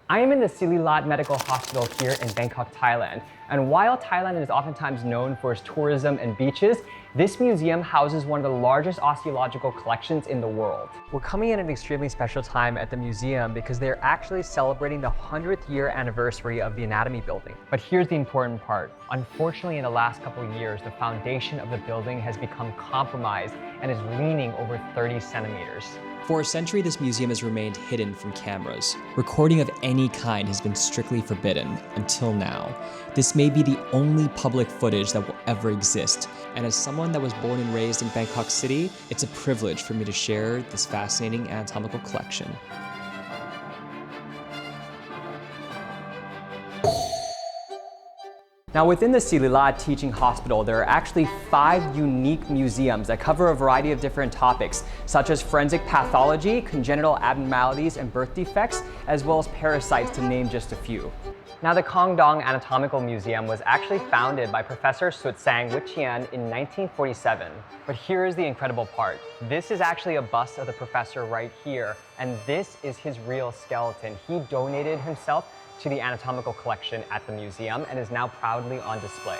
I am in the Siriraj Medical Hospital here in Bangkok, Thailand. And while Thailand is oftentimes known for its tourism and beaches, this museum houses one of the largest osteological collections in the world. We're coming in at an extremely special time at the museum because they're actually celebrating the 100th year anniversary of the anatomy building. But here's the important part. Unfortunately, in the last couple of years, the foundation of the building has become compromised and is leaning over 30 centimeters. For a century, this museum has remained hidden from cameras. Recording of any kind has been strictly forbidden until now. This may be the only public footage that will ever exist, and as someone that was born and raised in Bangkok City, it's a privilege for me to share this fascinating anatomical collection. Now, within the Siriraj Teaching Hospital, there are actually 5 unique museums that cover a variety of different topics, such as forensic pathology, congenital abnormalities and birth defects, as well as parasites, to name just a few. Now, the Congdon Anatomical Museum was actually founded by Professor Sutsang Wichian in 1947. But here is the incredible part. This is actually a bust of the professor right here, and this is his real skeleton. He donated himself to the anatomical collection at the museum and is now proudly on display.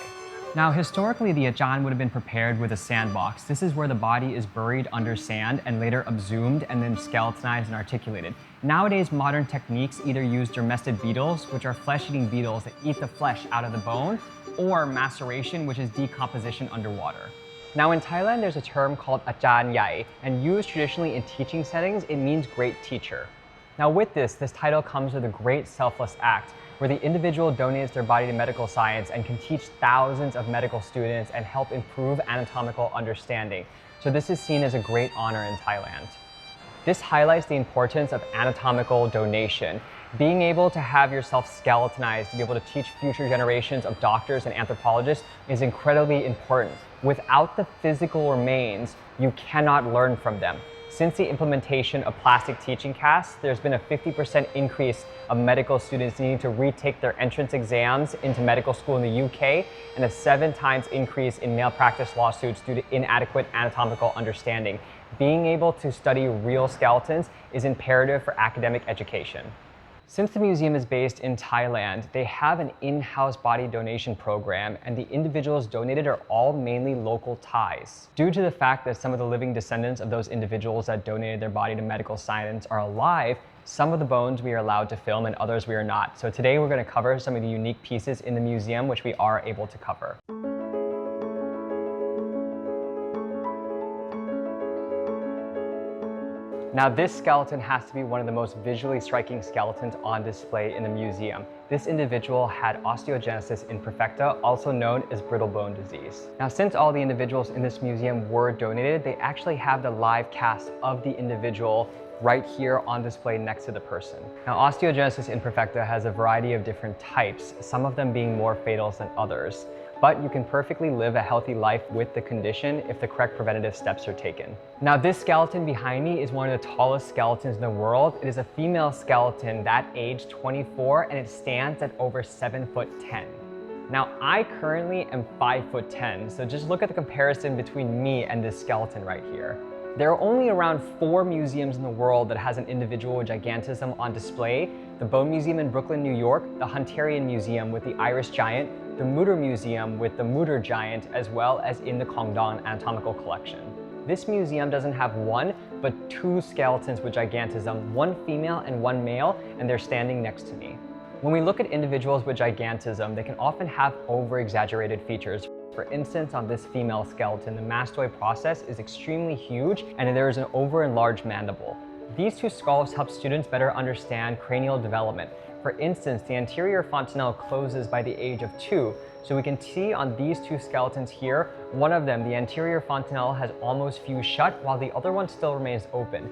Now, historically, the Ajahn would have been prepared with a sandbox. This is where the body is buried under sand and later exhumed and then skeletonized and articulated. Nowadays, modern techniques either use dermestid beetles, which are flesh-eating beetles that eat the flesh out of the bone, or maceration, which is decomposition underwater. Now, in Thailand, there's a term called Ajahn Yai, and used traditionally in teaching settings, it means great teacher. Now, with this title comes with a great selfless act where the individual donates their body to medical science and can teach thousands of medical students and help improve anatomical understanding. So this is seen as a great honor in Thailand. This highlights the importance of anatomical donation. Being able to have yourself skeletonized to be able to teach future generations of doctors and anthropologists is incredibly important. Without the physical remains, you cannot learn from them. Since the implementation of plastic teaching casts, there's been a 50% increase of medical students needing to retake their entrance exams into medical school in the UK, and a 7 times increase in malpractice lawsuits due to inadequate anatomical understanding. Being able to study real skeletons is imperative for academic education. Since the museum is based in Thailand, they have an in-house body donation program, and the individuals donated are all mainly local Thais. Due to the fact that some of the living descendants of those individuals that donated their body to medical science are alive, some of the bones we are allowed to film and others we are not. So today we're going to cover some of the unique pieces in the museum which we are able to cover. Now, this skeleton has to be one of the most visually striking skeletons on display in the museum. This individual had osteogenesis imperfecta, also known as brittle bone disease. Now, since all the individuals in this museum were donated, they actually have the live cast of the individual right here on display next to the person. Now, osteogenesis imperfecta has a variety of different types, some of them being more fatal than others. But you can perfectly live a healthy life with the condition if the correct preventative steps are taken. Now, this skeleton behind me is one of the tallest skeletons in the world. It is a female skeleton that aged 24 and it stands at over 7'10". Now, I currently am 5'10", so just look at the comparison between me and this skeleton right here. There are only around 4 museums in the world that has an individual with gigantism on display: the Bone Museum in Brooklyn, New York, the Hunterian Museum with the Iris Giant, the Mutter Museum with the Mutter Giant, as well as in the Congdon Anatomical Collection. This museum doesn't have 1, but 2 skeletons with gigantism, 1 female and 1 male, and they're standing next to me. When we look at individuals with gigantism, they can often have over-exaggerated features. For instance, on this female skeleton, the mastoid process is extremely huge and there is an over-enlarged mandible. These 2 skulls help students better understand cranial development. For instance, the anterior fontanelle closes by the age of 2, so we can see on these 2 skeletons here, one of them, the anterior fontanelle, has almost fused shut while the other one still remains open.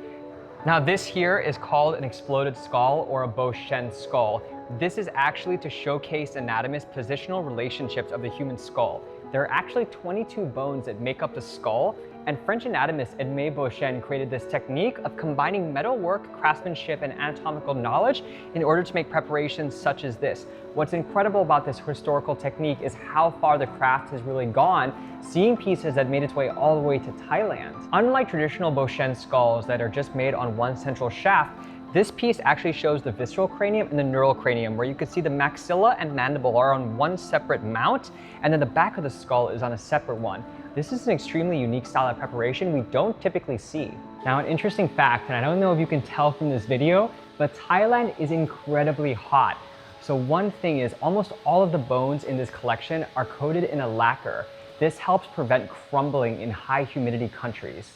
Now, this here is called an exploded skull or a Beauchene skull. This is actually to showcase anatomist's positional relationships of the human skull. There are actually 22 bones that make up the skull, and French anatomist Edmé Beauchene created this technique of combining metalwork, craftsmanship, and anatomical knowledge in order to make preparations such as this. What's incredible about this historical technique is how far the craft has really gone, seeing pieces that made its way all the way to Thailand. Unlike traditional Beauchene skulls that are just made on one central shaft, This piece actually shows the visceral cranium and the neural cranium, where you can see the maxilla and mandible are on one separate mount, and then the back of the skull is on a separate one. This is an extremely unique style of preparation we don't typically see. Now, an interesting fact, and I don't know if you can tell from this video, but Thailand is incredibly hot. So one thing is, almost all of the bones in this collection are coated in a lacquer. This helps prevent crumbling in high humidity countries.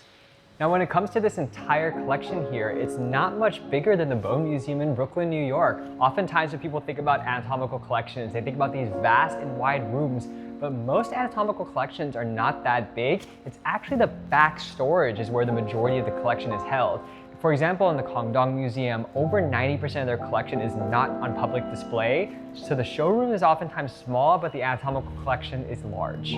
Now, when it comes to this entire collection here, it's not much bigger than the Bone Museum in Brooklyn, New York. Oftentimes when people think about anatomical collections, they think about these vast and wide rooms, but most anatomical collections are not that big. It's actually the back storage is where the majority of the collection is held. For example, in the Congdon Museum, over 90% of their collection is not on public display. So the showroom is oftentimes small, but the anatomical collection is large.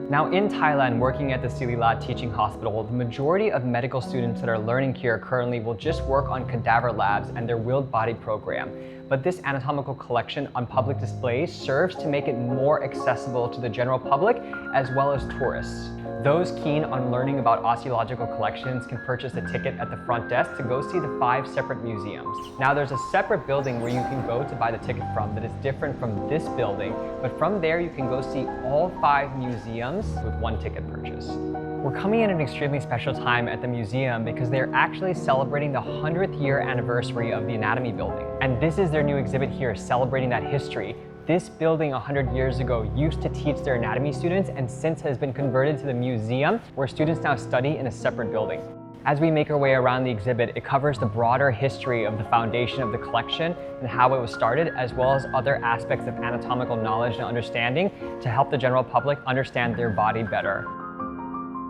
Now in Thailand, working at the Siriraj Teaching Hospital, the majority of medical students that are learning here currently will just work on cadaver labs and their willed body program. But this anatomical collection on public display serves to make it more accessible to the general public as well as tourists. Those keen on learning about osteological collections can purchase a ticket at the front desk to go see the 5 separate museums. Now there's a separate building where you can go to buy the ticket from that is different from this building, but from there you can go see all 5 museums with 1 ticket purchase. We're coming in an extremely special time at the museum because they're actually celebrating the 100th year anniversary of the anatomy building. And this is their new exhibit here, celebrating that history. This building 100 years ago used to teach their anatomy students and since has been converted to the museum where students now study in a separate building. As we make our way around the exhibit, it covers the broader history of the foundation of the collection and how it was started, as well as other aspects of anatomical knowledge and understanding to help the general public understand their body better.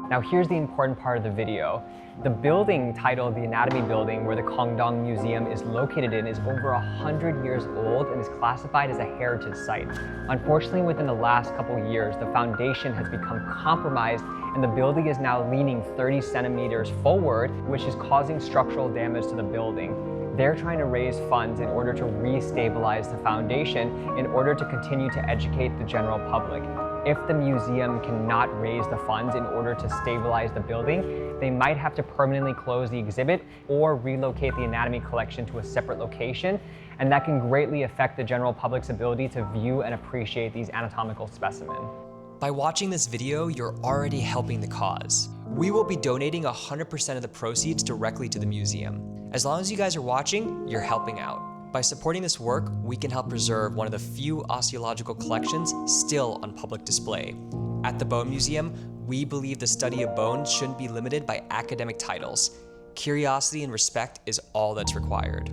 Now here's the important part of the video. The building titled the Anatomy Building, where the Congdon Museum is located in, is over 100 years old and is classified as a heritage site. Unfortunately, within the last couple of years, the foundation has become compromised and the building is now leaning 30 centimeters forward, which is causing structural damage to the building. They're trying to raise funds in order to re-stabilize the foundation in order to continue to educate the general public. If the museum cannot raise the funds in order to stabilize the building, they might have to permanently close the exhibit or relocate the anatomy collection to a separate location, and that can greatly affect the general public's ability to view and appreciate these anatomical specimens. By watching this video, you're already helping the cause. We will be donating 100% of the proceeds directly to the museum. As long as you guys are watching, you're helping out. By supporting this work, we can help preserve one of the few osteological collections still on public display. At the Bone Museum, we believe the study of bones shouldn't be limited by academic titles. Curiosity and respect is all that's required.